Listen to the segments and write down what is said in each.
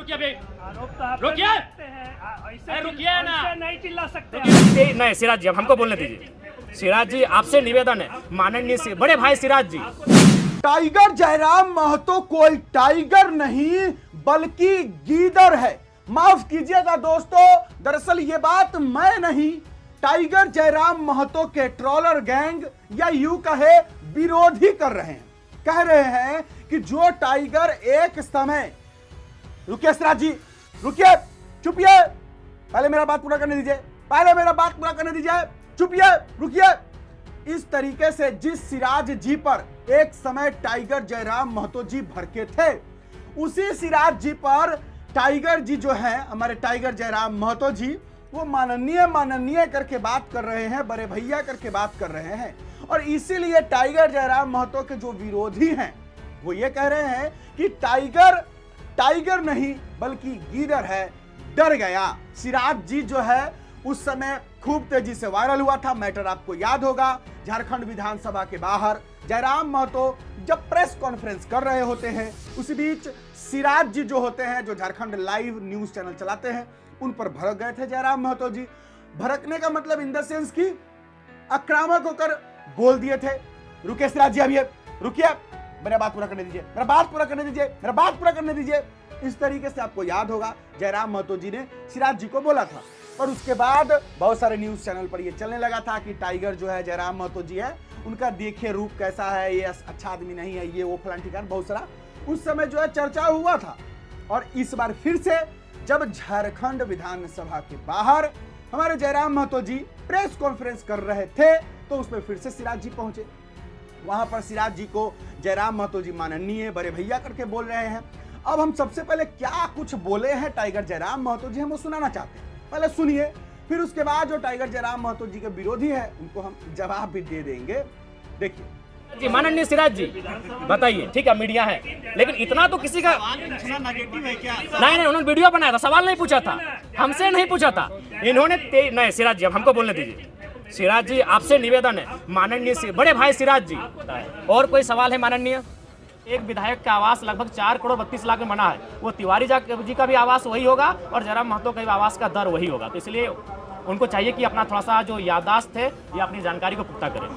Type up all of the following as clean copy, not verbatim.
रुकिए अभी, आरोप तो आप रुकिए। ऐसे रुकिए ना। ऐसे नहीं चिल्ला सकते। नहीं सिराज जी, अब हमको बोलने दीजिए। सिराज जी, आपसे निवेदन है, माननीय बड़े भाई सिराज जी। टाइगर जयराम महतो कोई टाइगर नहीं बल्कि गीदड़ है। माफ कीजिएगा दोस्तों, दरअसल ये बात मैं नहीं, टाइगर जयराम महतो के ट्रोलर गैंग या यूं कहे विरोधी कर रहे हैं। कह रहे हैं कि जो टाइगर एक समय, रुकिए सिराज जी, रुकिए, चुपिए, पहले मेरा बात पूरा करने दीजिए, पहले मेरा बात पूरा करने दीजिए, चुपिए, रुकिए। इस तरीके से जिस सिराज जी पर एक समय टाइगर जयराम महतो जी भड़के थे, उसी सिराज जी पर टाइगर जी जो है, हमारे टाइगर जयराम महतो जी, वो माननीय माननीय करके बात कर रहे हैं, बड़े भैया करके बात कर रहे हैं। और इसीलिए टाइगर जयराम महतो के जो विरोधी हैं वो ये कह रहे हैं कि टाइगर टाइगर नहीं बल्कि गीदड़ है, डर गया। सिराज जी जो है उस समय खूब तेजी से वायरल हुआ था, मैटर आपको याद होगा। झारखंड विधानसभा के बाहर जयराम महतो जब प्रेस कॉन्फ्रेंस कर रहे होते हैं, उसी बीच सिराज जी जो होते हैं, जो झारखंड लाइव न्यूज चैनल चलाते हैं, उन पर भड़क गए थे जयराम महतो जी। भड़कने का मतलब इन द सेंस की आक्रामक होकर बोल दिए थे। रुकिए सिराज जी, अभी रुकिए, मेरा बात पूरा करने दीजिए, मेरा बात पूरा करने दीजिए, मेरा बात पूरा करने दीजिए। इस तरीके से आपको याद होगा जयराम महतो जी ने सिराज जी को बोला था। और उसके बाद बहुत सारे न्यूज चैनल पर यह चलने लगा था कि टाइगर जो है जयराम महतो जी है, उनका देखिए रूप कैसा है, ये अच्छा आदमी नहीं है, ये वो फलान ठिकान, बहुत सारा उस समय जो है चर्चा हुआ था। और इस बार फिर से जब झारखंड विधानसभा के बाहर हमारे जयराम महतो जी प्रेस कॉन्फ्रेंस कर रहे थे, तो उसमें फिर से सिराज जी पहुंचे। वहां पर सिराज जी को जयराम महतो जी माननीय बड़े भैया करके बोल रहे हैं। अब हम सबसे पहले क्या कुछ बोले हैं टाइगर जयराम महतो जी, हम वो सुनाना चाहते हैं, पहले सुनिए, फिर उसके बाद जो टाइगर जयराम महतो जी के विरोधी है उनको हम जवाब भी दे देंगे। देखिए जी, माननीय सिराज जी बताइए, ठीक है मीडिया है, लेकिन इतना तो किसी का नेगेटिव है क्या? नहीं, उन्होंने वीडियो बनाया था, सवाल नहीं पूछा था, हमसे नहीं पूछा था इन्होंने। नहीं सिराज जी, अब हमको बोलने दीजिए। सिराज जी, आपसे निवेदन है, माननीय बड़े भाई सिराज जी, और कोई सवाल है माननीय? एक विधायक का आवास लगभग 4 करोड़ 32 लाख में बना है, वो तिवारी जी का भी आवास वही होगा और जयराम महतो का भी आवास का दर वही होगा। तो इसलिए उनको चाहिए कि अपना थोड़ा सा जो याददाश्त है या अपनी जानकारी को पुख्ता करें।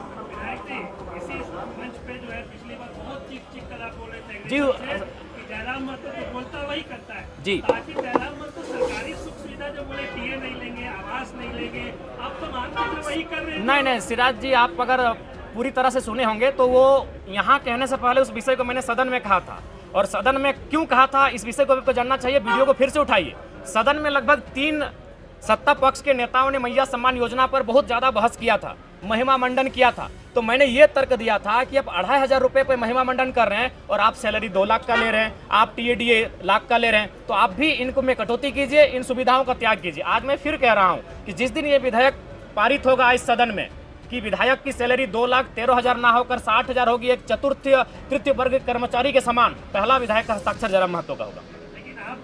इसी मंच पे जो है पिछली बार बहुत चीख कर आप बोल रहे थे जी, कि जयराम महतो तो बोलता वही करता है जी। ताकि जयराम महतो सरकारी सुख सुविधा जो बोले टीए नहीं लेंगे, आवास नहीं लेंगे, आप तो मानते थे वही कर रहे हैं। नहीं सिराज जी, आप अगर पूरी तरह से सुने होंगे तो वो यहाँ कहने से पहले उस विषय को मैंने सदन में कहा था, और सदन में क्यों कहा था इस विषय को आपको जानना चाहिए, वीडियो को फिर से उठाइए। सदन में लगभग 3 सत्ता पक्ष के नेताओं ने मैया सम्मान योजना पर बहुत ज़्यादा बहस किया था, महिमा मंडन किया था। तो मैंने ये तर्क दिया था कि आप 2500 रुपये पर महिमा मंडन कर रहे हैं और आप सैलरी 2 लाख का ले रहे हैं, आप टीएडीए लाख का ले रहे हैं, तो आप भी इनको में कटौती कीजिए, इन सुविधाओं का त्याग कीजिए। आज मैं फिर कह रहा हूँ कि जिस दिन ये विधेयक पारित होगा इस सदन में कि विधायक की सैलरी 2,13,000 ना होकर 60,000 होगी, एक चतुर्थ तृतीय वर्ग कर्मचारी के समान पहला विधायक का हस्ताक्षर जयराम महतो का होगा। लेकिन आप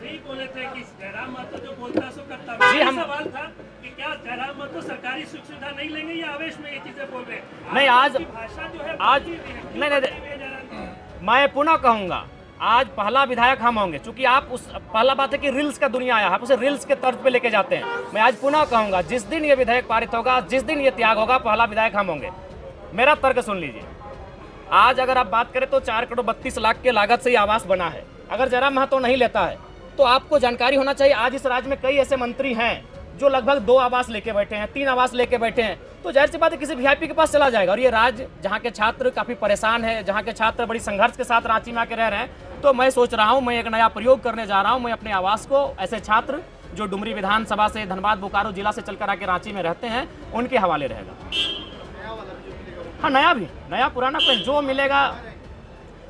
सही बोले थे कि जयराम महतो जो बोलता सो करता। जी, हम सवाल था कि क्या जयराम महतो सरकारी सुख सुविधा नहीं लेंगे या आवेश में ये चीजें बोल रहे हैं? नहीं, आज भाषा जो है आज नहीं, मैं पुनः कहूँगा, आज पहला विधायक हम होंगे, चूंकि आप उस पहला बात है कि रील्स का दुनिया आया, आप उसे रील्स के तर्ज पे लेके जाते हैं। मैं आज पुनः कहूंगा, जिस दिन ये विधेयक पारित होगा, जिस दिन ये त्याग होगा, पहला विधायक हम होंगे। मेरा तर्क सुन लीजिए। आज अगर आप बात करें तो 4 करोड़ 32 लाख के लागत से ये आवास बना है। अगर जयराम महतो नहीं लेता है तो आपको जानकारी होना चाहिए, आज इस राज्य में कई ऐसे मंत्री हैं जो लगभग 2 आवास लेके बैठे हैं, 3 आवास लेके बैठे हैं। तो जाहिर सी बात है किसी वीआईपी के पास चला जाएगा। और ये राज्य जहाँ के छात्र काफ़ी परेशान है, जहाँ के छात्र बड़ी संघर्ष के साथ रांची में आके रह रहे हैं, तो मैं सोच रहा हूँ, मैं एक नया प्रयोग करने जा रहा हूँ। मैं अपने आवास को ऐसे छात्र जो डुमरी विधानसभा से, धनबाद बोकारो जिला से चलकर आके रांची में रहते हैं, उनके हवाले रहेगा। हाँ, नया भी, नया पुराना कोई जो मिलेगा।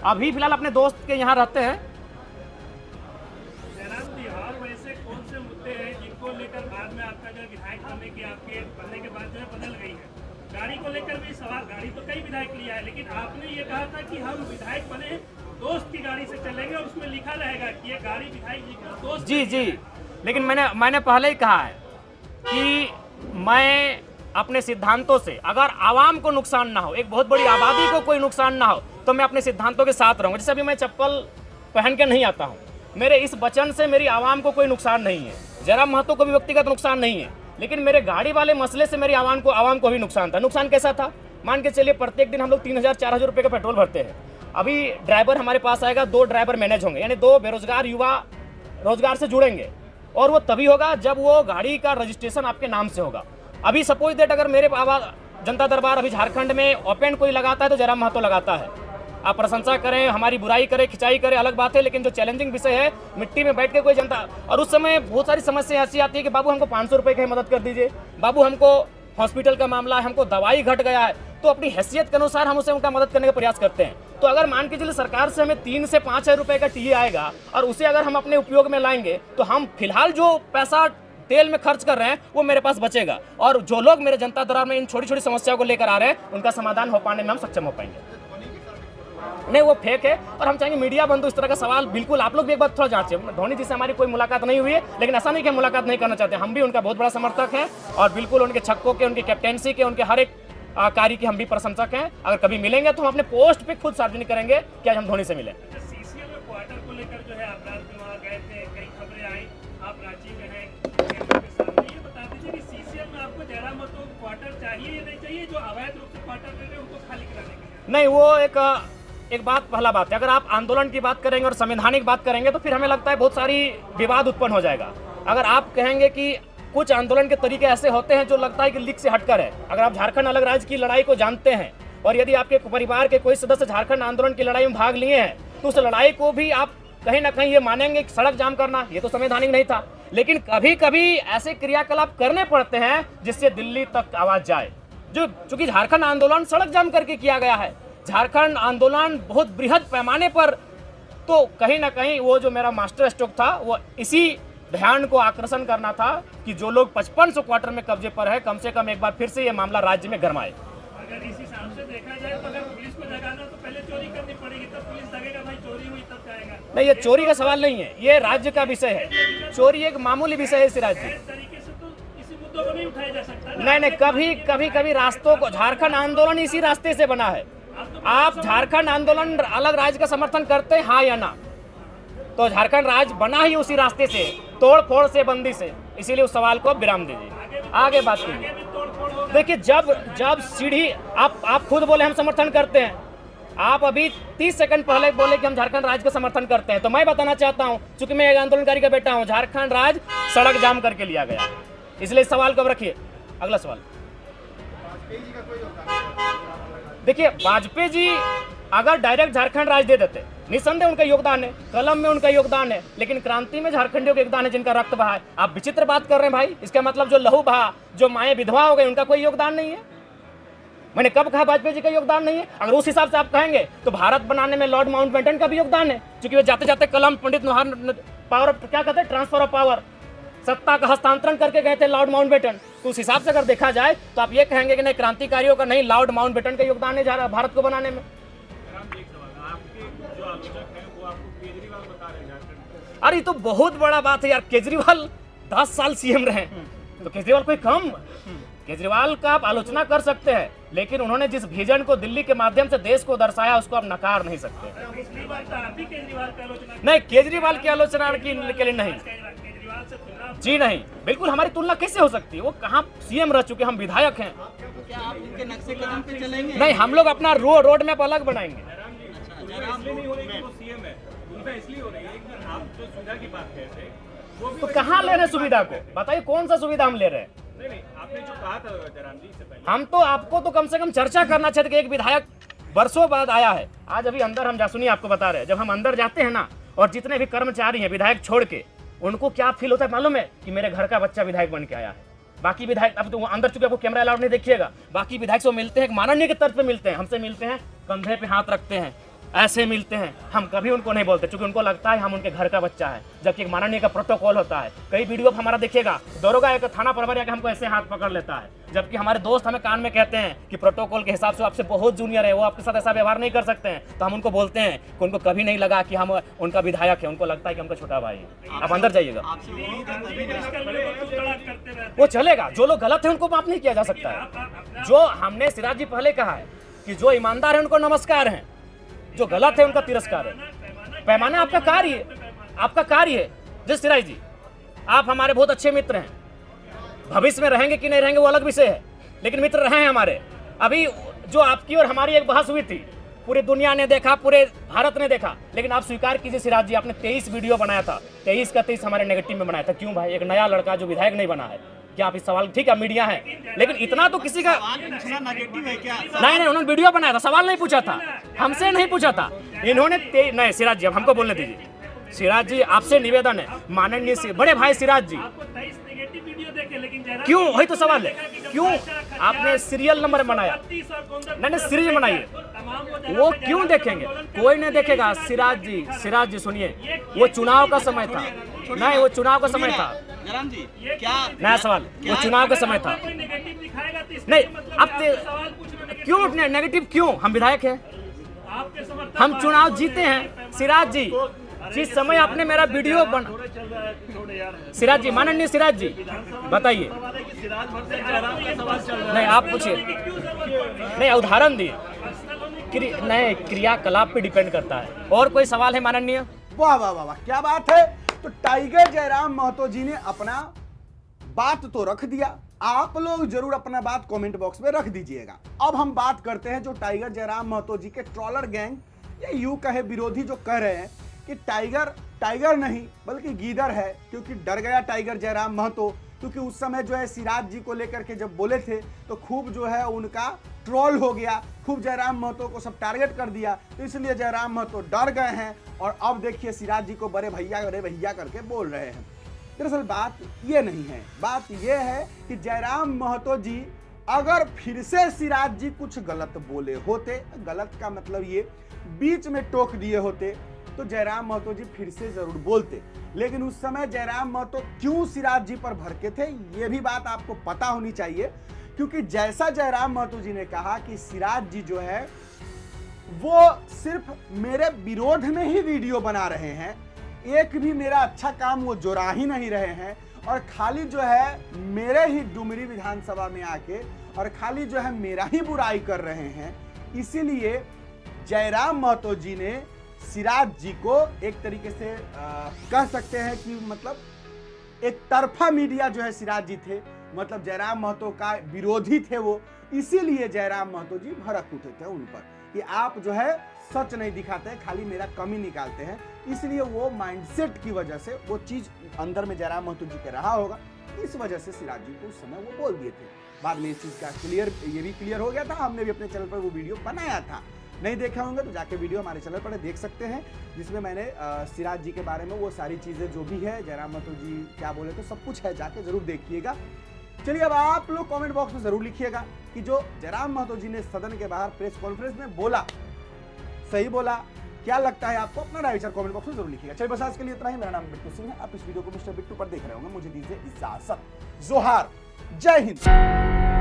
अभी फिलहाल अपने दोस्त के यहाँ रहते हैं। कौन से मुद्दे हैं जिनको लेकर बाद में आपका जो विधायक बनने के बाद जो है बदल गई है? गाड़ी को लेकर भी सवाल, गाड़ी तो कई विधायक लिया है, लेकिन आपने ये कहा था कि हम विधायक बने दोस्त की गाड़ी से चलेंगे और उसमें लिखा रहेगा कि ये गाड़ी विधायक जी का दोस्त। जी, लेकिन मैंने पहले ही कहा है कि मैं अपने सिद्धांतों से, अगर आवाम को नुकसान ना हो, एक बहुत बड़ी आबादी को कोई नुकसान ना हो, तो मैं अपने सिद्धांतों के साथ रहूँगा। जैसे अभी मैं चप्पल पहन के नहीं आता हूँ, मेरे इस वचन से मेरी आवाम को कोई नुकसान नहीं है, जयराम महतो को भी व्यक्तिगत नुकसान नहीं है, लेकिन मेरे गाड़ी वाले मसले से मेरी आवाम को भी नुकसान था। नुकसान कैसा था? मान के चलिए प्रत्येक दिन हम लोग 3000-4000 रुपये का पेट्रोल भरते हैं। अभी ड्राइवर हमारे पास आएगा, 2 ड्राइवर मैनेज होंगे, यानी 2 बेरोजगार युवा रोजगार से जुड़ेंगे, और वो तभी होगा जब वो गाड़ी का रजिस्ट्रेशन आपके नाम से होगा। अभी सपोज दैट अगर मेरे जनता दरबार अभी झारखंड में ओपन कोई लगाता है तो जयराम महतो लगाता है। आप प्रशंसा करें, हमारी बुराई करें, खिंचाई करें, अलग बात है, लेकिन जो चैलेंजिंग विषय है, मिट्टी में बैठ के कोई जनता, और उस समय बहुत सारी समस्या ऐसी आती है कि बाबू हमको 500 रुपये की मदद कर दीजिए, बाबू हमको हॉस्पिटल का मामला है, हमको दवाई घट गया है, तो अपनी हैसियत के अनुसार हम उसे उनका मदद करने का प्रयास करते हैं। तो अगर मान के चलिए सरकार से हमें 3 से 5 हज़ार रुपये का टीए आएगा और उसे अगर हम अपने उपयोग में लाएंगे तो हम फिलहाल जो पैसा तेल में खर्च कर रहे हैं वो मेरे पास बचेगा, और जो लोग मेरे जनता दरबार में इन छोटी छोटी समस्याओं को लेकर आ रहे हैं उनका समाधान हो पाने में हम सक्षम हो पाएंगे। नहीं, वो फेक है, और हम चाहेंगे मीडिया बंधु इस तरह का सवाल बिल्कुल आप लोग भी एक बार थोड़ा जांचें। धोनी जी से हमारी कोई मुलाकात नहीं हुई है, लेकिन ऐसा नहीं कि मुलाकात नहीं करना चाहते, हम भी उनका बहुत बड़ा समर्थक हैं, और बिल्कुल उनके छक्कों के, उनकी कैप्टेंसी के, उनके हर एक कार्य की हम भी प्रशंसक हैं। अगर कभी मिलेंगे तो हम अपने पोस्ट पे खुद सार्वजनिक करेंगे कि आज हम धोनी से मिले। सीसीएल में क्वार्टर को लेकर जो है आप रात में वहाँ गए थे, कई खबरें आई, आप रांची में हैं, कैमरे के सामने, ये बता दीजिए कि सीसीएल में आपको जयराम महतो को क्वार्टर चाहिए या नहीं चाहिए, जो अवैध रूप से क्वार्टर ले रहे हैं उनको खाली कराने के लिए? नहीं, वो एक बात, पहला बात है, अगर आप आंदोलन की बात करेंगे और संवैधानिक बात करेंगे तो फिर हमें लगता है बहुत सारी विवाद उत्पन्न हो जाएगा। अगर आप कहेंगे कि कुछ आंदोलन के तरीके ऐसे होते हैं जो लगता है कि लीक से हटकर है, अगर आप झारखंड अलग राज्य की लड़ाई को जानते हैं और यदि आपके परिवार के कोई सदस्य झारखंड आंदोलन की लड़ाई में भाग लिए हैं तो उस लड़ाई को भी आप कहीं ना कहीं ये मानेंगे कि सड़क जाम करना ये तो संवैधानिक नहीं था, लेकिन कभी कभी ऐसे क्रियाकलाप करने पड़ते हैं जिससे दिल्ली तक आवाज जाए। जो चूंकि झारखंड आंदोलन सड़क जाम करके किया गया है, झारखंड आंदोलन बहुत बृहद पैमाने पर, तो कहीं ना कहीं वो जो मेरा मास्टर स्ट्रोक था वो इसी ध्यान को आकर्षण करना था कि जो लोग 5500 क्वार्टर में कब्जे पर है, कम से कम एक बार फिर से ये मामला राज्य में गरमाए। अगर इस हिसाब से देखा जाए तो अगर पुलिस को जगाना तो पहले चोरी करनी पड़ेगी, तब पुलिस जगेगा, भाई चोरी हुई तब जाएगा। नहीं, ये चोरी का सवाल नहीं है, ये राज्य का विषय है। चोरी एक मामूली विषय है इस राज्य में। इस तरीके से तो किसी मुद्दों को नहीं उठाया जा सकता। नहीं, कभी रास्तों को, झारखंड आंदोलन इसी रास्ते से बना है। आप झारखंड आंदोलन अलग राज्य का समर्थन करते हैं, हाँ या ना? तो झारखंड राज्य बना ही उसी रास्ते से, तोड़ फोड़ से, बंदी से, इसीलिए उस सवाल को विराम दीजिए, आगे बात कीजिए। देखिए, जब सीढ़ी आप खुद बोले हम समर्थन करते हैं, आप अभी 30 सेकंड पहले बोले कि हम झारखंड राज्य का समर्थन करते हैं, तो मैं बताना चाहता हूं, चूंकि मैं एक आंदोलनकारी का बेटा हूं, झारखंड राज्य सड़क जाम करके लिया गया, इसलिए सवाल को अब रखिए। अगला सवाल, देखिए, वाजपेयी जी अगर डायरेक्ट झारखंड राज्य दे देते, निसंदेह उनका योगदान है, कलम में उनका योगदान है, लेकिन क्रांति में झारखंडियों का योगदान है जिनका रक्त बहा है। आप विचित्र बात कर रहे हैं भाई, इसका मतलब जो लहू बहा, जो माएँ विधवा हो गई, उनका कोई योगदान नहीं है। मैंने कब कहा वाजपेयी जी का योगदान नहीं है? अगर उस हिसाब से आप कहेंगे तो भारत बनाने में लॉर्ड माउंटबेटन का भी योगदान है, क्योंकि वे जाते जाते कलम पंडित पावर, क्या कहते हैं, ट्रांसफर ऑफ पावर, सत्ता का हस्तांतरण करके गए थे लॉर्ड माउंटबेटन। तो उस हिसाब से अगर देखा जाए तो आप ये कहेंगे कि नहीं, क्रांतिकारियों का नहीं, लॉर्ड माउंटबेटन का योगदान है भारत को बनाने में। अरे ये तो बहुत बड़ा बात है यार, केजरीवाल 10 साल सीएम रहे, तो केजरीवाल कोई कम? केजरीवाल का आप आलोचना कर सकते हैं, लेकिन उन्होंने जिस विजन को दिल्ली के माध्यम से देश को दर्शाया उसको आप नकार नहीं सकते। नहीं, केजरीवाल की आलोचना के लिए नहीं जी, नहीं, बिल्कुल हमारी तुलना कैसे हो सकती है? वो कहाँ सीएम रह चुके, हम विधायक हैं। क्या आप उनके नक्शे कदम पे चलेंगे? नहीं, हम लोग अपना रोड मैप अलग बनाएंगे। तो कहाँ ले रहे हैं सुविधा को? बताइए कौन सा सुविधा हम ले रहे हैं? आपने जो कहा था जयराम जी से पहले, हम तो आपको तो कम से कम चर्चा करना चाहते कि एक विधायक वर्षों बाद आया है। आज अभी अंदर हम सुनिए, आपको बता रहे हैं, जब हम अंदर जाते हैं ना, और जितने भी कर्मचारी हैं विधायक छोड़ के, उनको क्या फील होता है मालूम है? कि मेरे घर का बच्चा विधायक बन के आया है। बाकी विधायक, अब तो अंदर चुके आपको कैमरा अलाउड नहीं, देखिएगा, बाकी विधायक से मिलते हैं माननीय के तर्ज पे मिलते हैं, हमसे मिलते हैं, कंधे पे हाथ रखते हैं, ऐसे मिलते हैं, हम कभी उनको नहीं बोलते, क्योंकि उनको लगता है हम उनके घर का बच्चा है, जबकि एक माननीय का प्रोटोकॉल होता है। कई वीडियो हमारा देखिएगा, दरोगा एक थाना प्रभारी आके हमको ऐसे हाथ पकड़ लेता है, जबकि हमारे दोस्त हमें कान में कहते हैं कि प्रोटोकॉल के हिसाब से आपसे बहुत जूनियर है, वो आपके साथ ऐसा व्यवहार नहीं कर सकते हैं। तो हम उनको बोलते हैं कि उनको कभी नहीं लगा कि हम उनका विधायक है, उनको लगता है कि हमका छोटा भाई है। आप अंदर जाइएगा, वो चलेगा। जो लोग गलत है उनको माफ नहीं किया जा सकता है। जो हमने सिराज जी पहले कहा है कि जो ईमानदार है उनको नमस्कार है, जो गलत है उनका तिरस्कार है। पैमाना आपका कार्य है, आपका कार्य है। जय सिराज जी, आप हमारे बहुत अच्छे मित्र हैं, भविष्य में रहेंगे कि नहीं रहेंगे वो अलग विषय है, लेकिन मित्र रहे हैं हमारे। अभी जो आपकी और हमारी एक बहस हुई थी, पूरी दुनिया ने देखा, पूरे भारत ने देखा, लेकिन आप स्वीकार कीजिए सिराज जी, आपने 23 वीडियो बनाया था, 23 का 23 हमारे नेगेटिव में बनाया था। क्यों भाई? एक नया लड़का जो विधायक नहीं बना है, क्या आप इस सवाल, ठीक है मीडिया है, लेकिन इतना तो किसी का नेगेटिव है क्या? नहीं, उन्होंने वीडियो बनाया था, सवाल नहीं पूछा था, हमसे नहीं पूछा था इन्होंने। नहीं सिराज जी, अब हमको बोलने दीजिए। सिराज जी, आपसे निवेदन है, माननीय बड़े भाई सिराज जी, क्यों? वही तो सवाल है, क्यों आपने सीरियल नंबर बनाया? नहीं सीरीज बनाइए, वो क्यों देखेंगे? कोई नहीं देखेगा। सिराज जी सुनिए, वो चुनाव का समय था, नहीं वो चुनाव का समय था। जयराम जी, क्या नया सवाल, वो चुनाव का समय था। नहीं अब क्यों नेगेटिव क्यों? हम विधायक हैं, हम चुनाव जीते हैं। सिराज जी, जिस समय आपने मेरा वीडियो सिराज जी, माननीय सिराज जी बताइए। नहीं आप पूछिए, नहीं उदाहरण दिए, नहीं क्रियाकलाप पे डिपेंड करता है। और कोई सवाल है माननीय? वाह वाह वाह वाह, क्या बात है। तो टाइगर जयराम महतो जी ने अपना बात तो रख दिया, आप लोग जरूर अपना बात कमेंट बॉक्स में रख दीजिएगा। अब हम बात करते हैं जो टाइगर जयराम महतो जी के ट्रोलर गैंग या यूं कहे विरोधी जो कह रहे हैं कि टाइगर नहीं बल्कि गीदर है, क्योंकि डर गया टाइगर जयराम महतो, क्योंकि उस समय जो है सिराज जी को लेकर के जब बोले थे तो खूब जो है उनका ट्रोल हो गया, खूब जयराम महतो को सब टारगेट कर दिया, तो इसलिए जयराम महतो डर गए हैं और अब देखिए सिराज जी को बड़े भैया करके बोल रहे हैं। दरअसल बात ये नहीं है, बात ये है कि जयराम महतो जी अगर फिर से सिराज जी कुछ गलत बोले होते, गलत का मतलब ये बीच में टोक दिए होते, तो जयराम महतो जी फिर से जरूर बोलते। लेकिन उस समय जयराम महतो क्यों सिराज जी पर भड़के थे, ये भी बात आपको पता होनी चाहिए, क्योंकि जैसा जयराम महतो जी ने कहा कि सिराज जी जो है वो सिर्फ मेरे विरोध में ही वीडियो बना रहे हैं, एक भी मेरा अच्छा काम वो जोड़ा ही नहीं रहे हैं, और खाली जो है मेरे ही डुमरी विधानसभा में आके और खाली जो है मेरा ही बुराई कर रहे हैं। इसीलिए जयराम महतो जी ने सिराज जी को एक तरीके से कह सकते हैं कि मतलब एक तरफा मीडिया जो है सिराज जी थे, मतलब जयराम महतो का विरोधी थे वो, इसीलिए जयराम महतो जी भड़क उठे थे उन पर कि आप जो है सच नहीं दिखाते, खाली मेरा कमी निकालते हैं। इसलिए वो माइंडसेट की वजह से वो चीज अंदर में जयराम महतो जी के रहा होगा, इस वजह से सिराज जी को उस समय वो बोल दिए थे। बाद में इस चीज का ये भी क्लियर हो गया था, हमने भी अपने चैनल पर वो वीडियो बनाया था, नहीं देखा होंगे तो जाके वीडियो हमारे चैनल पर देख सकते हैं, जिसमें मैंने सिराज जी के बारे में वो सारी चीज़ें जो भी है, जयराम महतो जी क्या बोले तो सब कुछ है, जाके जरूर देखिएगा। चलिए अब आप लोग कमेंट बॉक्स में जरूर लिखिएगा कि जो जयराम महतो जी ने सदन के बाहर प्रेस कॉन्फ्रेंस में बोला, सही बोला? क्या लगता है आपको? अपना राय विचार कमेंट बॉक्स में जरूर लिखिएगा। चलिए बस आज के लिए इतना ही। मेरा नाम बिट्टू सिंह है, आप इस वीडियो को मिस्टर बिट्टू पर देख रहे होंगे। मुझे दीजिए इजाजत। जोहार, जय हिंद।